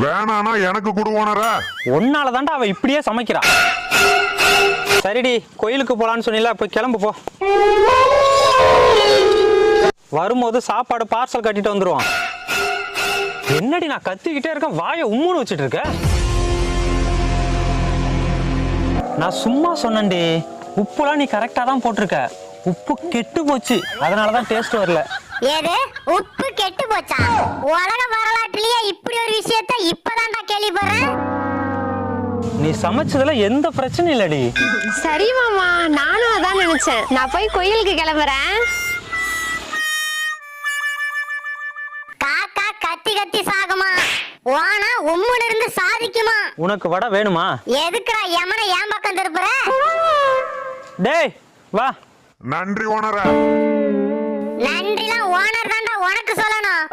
வேணானா எனக்கு கொடு ஓனரா. ஒன்னால தாண்டா அவ இப்படியே சமைக்கிறா. சரிடி, கோயிலுக்கு போலான்னு சொன்னீல, போய் கிளம்பு போ. வரும்போது சாப்பாடு பார்சல் கட்டிட்டு வந்துருவான். என்னடி நான் கத்திக்கிட்டே இருக்கேன், வாயை உம்முன்னு வச்சுட்டு இருக்க. நான் சும்மா சொன்னேன்டி, உப்புலாம் நீ கரெக்டா தான் போட்டிருக்க. உப்பு கெட்டு போச்சு, அதனாலதான் டேஸ்ட் வரல. ஏது உப்பு கெட்டு போச்சா? உலக வரலாற்றிலேயே இப்படி ஒரு விஷயத்த இப்பதான்டா கேள்விப்படுறேன். நீ சமைச்சதுல எந்த பிரச்சனையும் இல்லடி. சரி மாமா, நானும் அதான் நினைச்சேன். நான் போய் கோயிலுக்கு கிளம்புறேன். காக்கா கத்தி கத்தி சாகுமா, ஓனா உம்முன்னு இருந்து சாதிக்குமா? உனக்கு வடை வேணுமா? எதுக்குடா யமனை ஏன் பக்கம் திருப்புற? டேய் வா. நன்றி ஓனரா. நன்றிலாம் ஓனர் தான்டா உனக்கு சொல்லணும்.